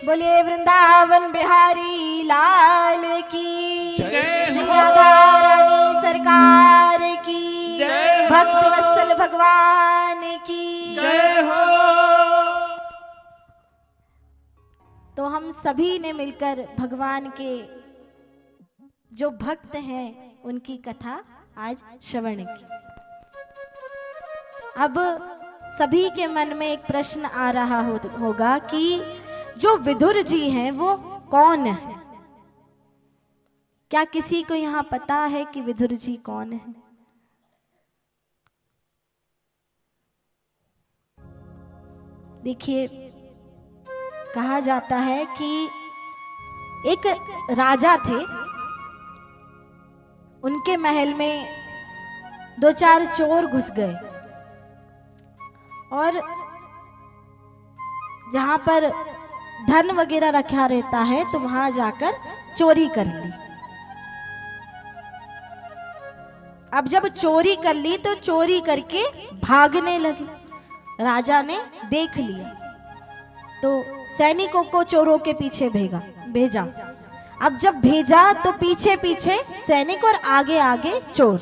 बोलिए वृंदावन बिहारी लाल की जय श्री हो। राधा रानी सरकार की जय हो। भक्त वत्सल भगवान की जय हो। तो हम सभी ने मिलकर भगवान के जो भक्त हैं उनकी कथा आज श्रवण की। अब सभी के मन में एक प्रश्न आ रहा होगा कि जो विदुर जी हैं वो कौन है? क्या किसी को यहाँ पता है कि विदुर जी कौन है? देखिए, कहा जाता है कि एक राजा थे, उनके महल में दो चार चोर घुस गए और जहां पर धन वगैरह रखा रहता है तो वहां जाकर चोरी कर ली। अब जब चोरी कर ली तो चोरी करके भागने लगे। राजा ने देख लिया तो सैनिकों को चोरों के पीछे भेजा। अब जब भेजा तो पीछे पीछे सैनिक और आगे आगे चोर।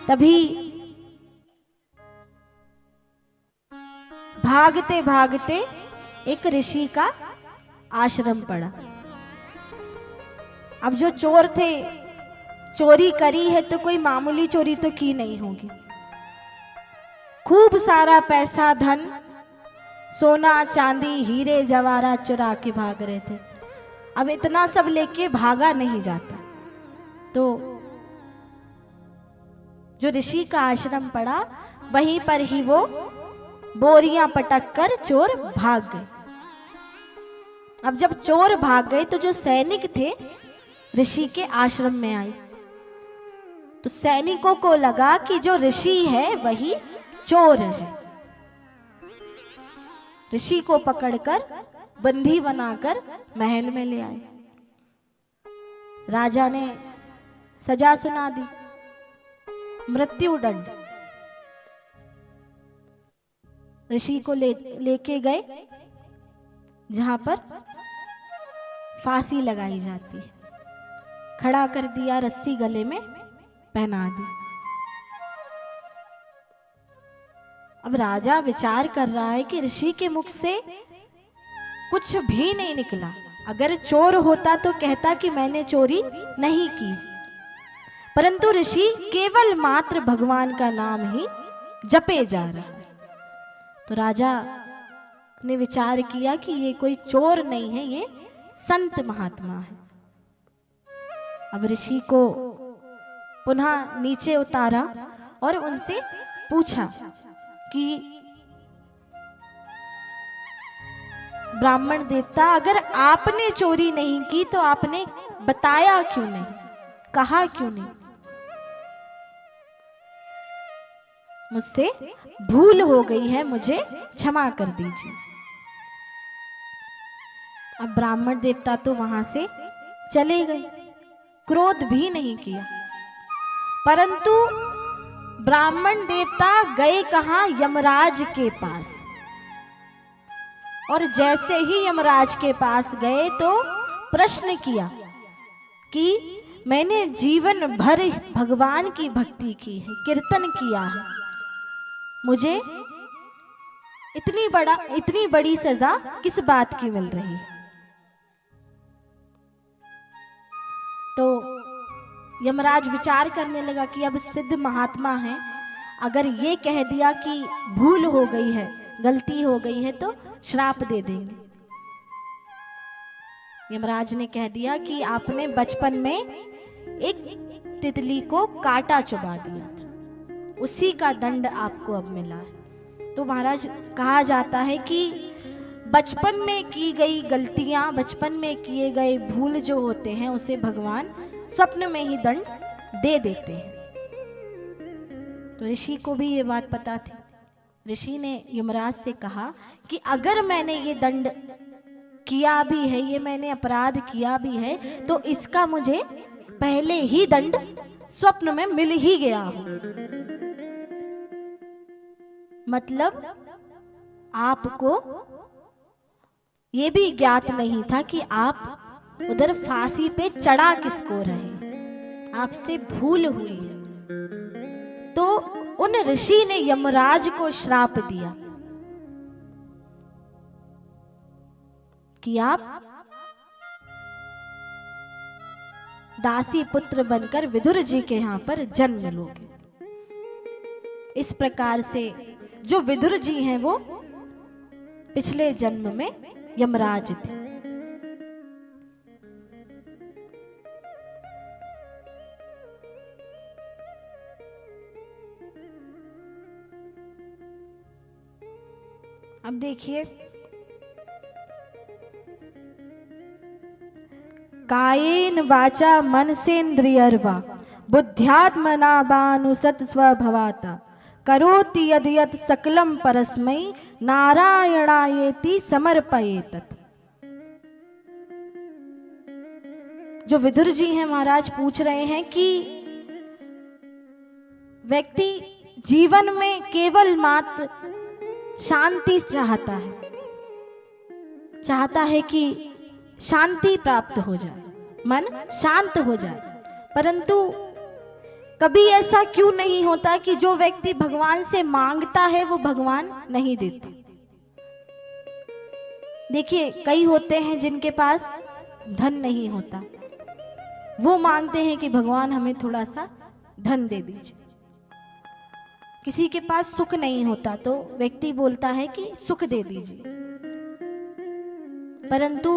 तभी भागते भागते एक ऋषि का आश्रम पड़ा। अब जो चोर थे, चोरी करी है तो कोई मामूली चोरी तो की नहीं होगी। खूब सारा पैसा, धन, सोना चांदी, हीरे जवाहरात चुरा के भाग रहे थे। अब इतना सब लेके भागा नहीं जाता, तो जो ऋषि का आश्रम पड़ा वहीं पर ही वो बोरियां पटक कर चोर भाग गए। अब जब चोर भाग गए तो जो सैनिक थे ऋषि के आश्रम में आए, तो सैनिकों को लगा कि जो ऋषि है वही चोर है। ऋषि को पकड़कर बंदी बनाकर महल में ले आए। राजा ने सजा सुना दी, मृत्यु दंड। ऋषि को लेके गए जहां पर फांसी लगाई जाती है। खड़ा कर दिया, रस्सी गले में पहना दी। अब राजा विचार कर रहा है कि ऋषि के मुख से कुछ भी नहीं निकला। अगर चोर होता तो कहता कि मैंने चोरी नहीं की, परंतु ऋषि केवल मात्र भगवान का नाम ही जपे जा रहा है। तो राजा ने विचार किया कि ये कोई चोर नहीं है, ये संत महात्मा है। अब ऋषि को पुनः नीचे उतारा और उनसे पूछा कि ब्राह्मण देवता, अगर आपने चोरी नहीं की तो आपने बताया क्यों नहीं, कहा क्यों नहीं? मुझसे भूल हो गई है, मुझे क्षमा कर दीजिए। अब ब्राह्मण देवता तो वहां से चले गए, क्रोध भी नहीं किया। परंतु ब्राह्मण देवता गए कहां? यमराज के पास। और जैसे ही यमराज के पास गए तो प्रश्न किया कि मैंने जीवन भर भगवान की भक्ति की है, कीर्तन किया है, मुझे इतनी बड़ी सजा किस बात की मिल रही है? तो यमराज विचार करने लगा कि अब सिद्ध महात्मा है, अगर ये कह दिया कि भूल हो गई है, गलती हो गई है तो श्राप दे देंगे। यमराज ने कह दिया कि आपने बचपन में एक तितली को कांटा चुबा दिया था, उसी का दंड आपको अब मिला है। तो महाराज, कहा जाता है कि बचपन में की गई गलतियां, बचपन में किए गए भूल जो होते हैं उसे भगवान स्वप्न में ही दंड दे देते हैं। तो ऋषि को भी ये बात पता थी। ऋषि ने यमराज से कहा कि अगर मैंने ये दंड किया भी है, ये मैंने अपराध किया भी है, तो इसका मुझे पहले ही दंड स्वप्न में मिल ही गया हो। मतलब आपको ये भी ज्ञात नहीं था कि आप उधर फांसी पे चढ़ा किसको रहे, आपसे भूल हुई है। तो उन ऋषि ने यमराज को श्राप दिया कि आप दासी पुत्र बनकर विदुर जी के यहां पर जन्म लोगे। इस प्रकार से जो विदुर जी हैं वो पिछले जन्म में यमराज थे। अब देखिए, कायेन वाचा मनसेन्द्रियर्वा बुद्ध्यात्मनावानुसत स्वभवाता करोति यद यद सकलम परस्मै नारायणायेति समर्पयेतत्। जो विदुर जी हैं महाराज पूछ रहे हैं कि व्यक्ति जीवन में केवल मात्र शांति चाहता है कि शांति प्राप्त हो जाए, मन शांत हो जाए, परंतु कभी ऐसा क्यों नहीं होता कि जो व्यक्ति भगवान से मांगता है वो भगवान नहीं देते। देखिए, कई होते हैं जिनके पास धन नहीं होता, वो मांगते हैं कि भगवान हमें थोड़ा सा धन दे दीजिए। किसी के पास सुख नहीं होता तो व्यक्ति बोलता है कि सुख दे दीजिए, परंतु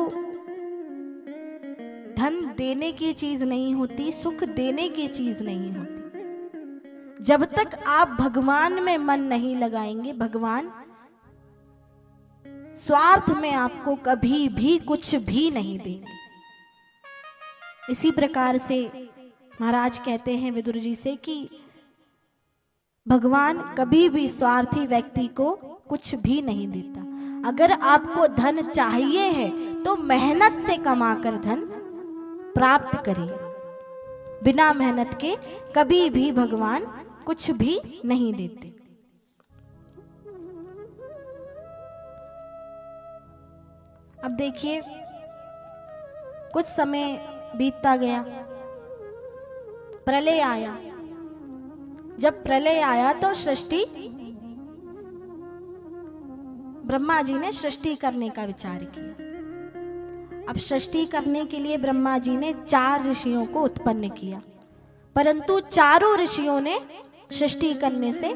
धन देने की चीज नहीं होती, सुख देने की चीज नहीं होती। जब तक आप भगवान में मन नहीं लगाएंगे, भगवान स्वार्थ में आपको कभी भी कुछ भी नहीं देंगे। इसी प्रकार से महाराज कहते हैं विदुर जी से कि भगवान कभी भी स्वार्थी व्यक्ति को कुछ भी नहीं देता। अगर आपको धन चाहिए है तो मेहनत से कमाकर धन प्राप्त करिए। बिना मेहनत के कभी भी भगवान कुछ भी नहीं देते। अब देखिए, कुछ समय बीतता गया, प्रलय आया। जब प्रलय आया तो सृष्टि, ब्रह्मा जी ने सृष्टि करने का विचार किया। अब सृष्टि करने के लिए ब्रह्मा जी ने 4 ऋषियों को उत्पन्न किया, परंतु चारों ऋषियों ने सृष्टि करने से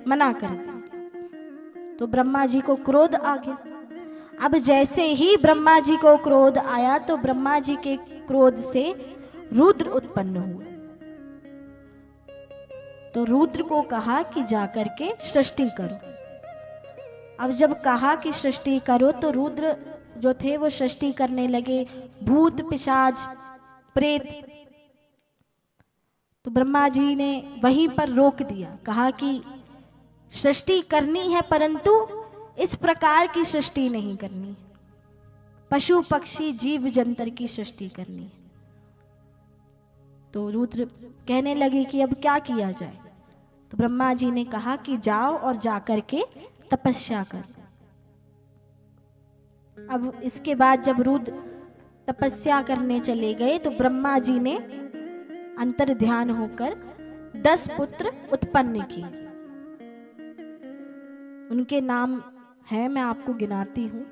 मना कर दिया। तो ब्रह्मा जी को क्रोध आ गया। अब जैसे ही ब्रह्मा जी को क्रोध आया तो ब्रह्मा जी के क्रोध से रुद्र उत्पन्न हुए। तो रुद्र को कहा कि जाकर के सृष्टि करो। अब जब कहा कि सृष्टि करो तो रुद्र जो थे वो सृष्टि करने लगे, भूत पिशाच प्रेत। तो ब्रह्मा जी ने वहीं पर रोक दिया, कहा कि सृष्टि करनी है परंतु इस प्रकार की सृष्टि नहीं करनी, पशु पक्षी जीव जंतर की सृष्टि करनी है। तो रुद्र कहने लगे कि अब क्या किया जाए। तो ब्रह्मा जी ने कहा कि जाओ और जाकर के तपस्या कर। अब इसके बाद जब रुद्र तपस्या करने चले गए तो ब्रह्मा जी ने अंतर ध्यान होकर 10 पुत्र उत्पन्न किए। उनके नाम है, मैं आपको गिनाती हूं।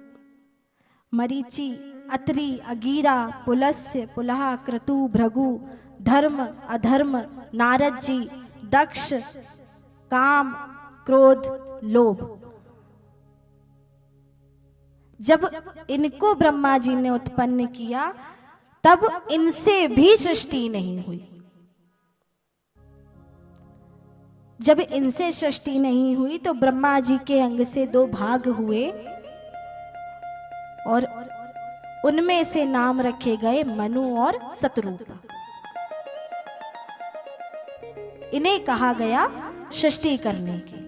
मरीचि, अत्रि, अगीरा, पुलस्त्य, पुलह, क्रतु, भृगु, धर्म, अधर्म, नारद जी, दक्ष, काम, क्रोध, लोभ। जब इनको ब्रह्मा जी ने उत्पन्न किया तब इनसे भी सृष्टि नहीं हुई। जब इनसे सृष्टि नहीं हुई तो ब्रह्मा जी के अंग से 2 भाग हुए और उनमें से नाम रखे गए मनु और शतरूप। इन्हें कहा गया सृष्टि करने के लिए।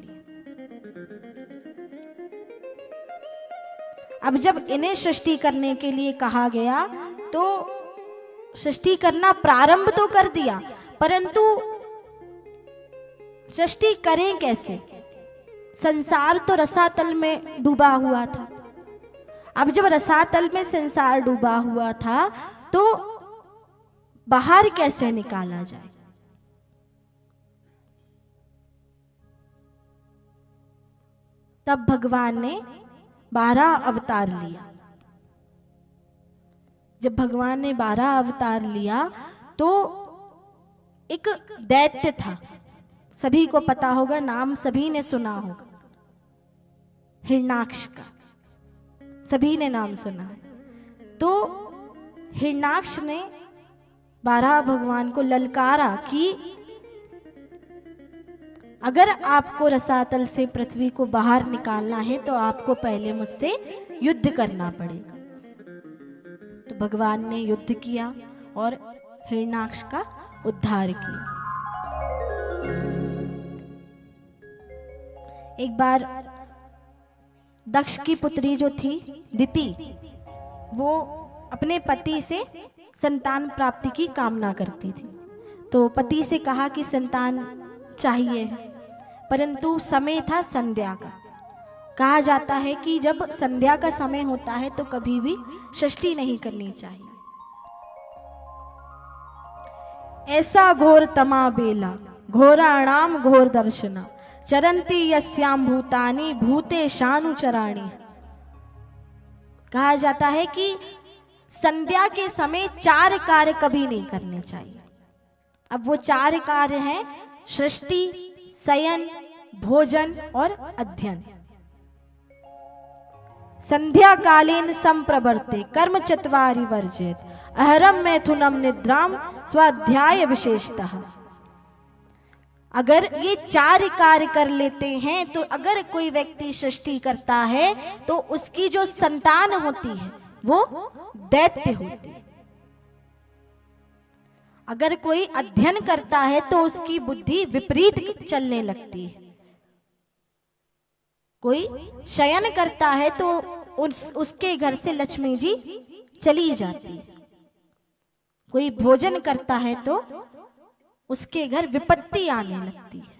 अब जब इन्हें सृष्टि करने के लिए कहा गया तो सृष्टि करना प्रारंभ तो कर दिया, परंतु सृष्टि करें कैसे, संसार तो रसातल में डूबा हुआ था। अब जब रसातल में संसार डूबा हुआ था तो बाहर कैसे निकाला जाए? तब भगवान ने 12 अवतार लिया। जब भगवान ने 12 अवतार लिया तो एक दैत्य था, सभी को पता होगा, नाम सभी ने सुना होगा, हिरण्याक्ष का, सभी ने नाम सुना है। तो हिरण्याक्ष ने 12 भगवान को ललकारा कि अगर आपको रसातल से पृथ्वी को बाहर निकालना है तो आपको पहले मुझसे युद्ध करना पड़ेगा। तो भगवान ने युद्ध किया और हिरण्याक्ष का उद्धार किया। एक बार दक्ष की पुत्री जो थी दिति, वो अपने पति से संतान प्राप्ति की कामना करती थी। तो पति से कहा कि संतान चाहिए, परंतु समय था संध्या का। कहा जाता है कि जब संध्या का समय होता है तो कभी भी षष्ठी नहीं करनी चाहिए। ऐसा घोर तमा बेला घोराणाम घोर दर्शना चरंती यस्याम भूतानि भूते शानुचराणि। कहा जाता है कि संध्या के समय 4 कार्य कभी नहीं करने चाहिए। अब वो 4 कार्य हैं सृष्टि, शयन, भोजन और अध्ययन। संध्या कालीन संप्रवर्ते कर्म चत्वारि वर्जेत अहरम मैथुनम निद्राम स्वाध्याय विशेषतः। अगर ये 4 कार्य कर लेते हैं तो अगर कोई व्यक्ति सृष्टि करता है तो उसकी जो संतान होती है वो दैत्य होती है। अगर कोई अध्ययन करता है तो उसकी बुद्धि विपरीत चलने लगती है। कोई शयन करता है तो उसके घर से लक्ष्मी जी चली जाती है। कोई भोजन करता है तो उसके घर विपत्ति आने लगती है।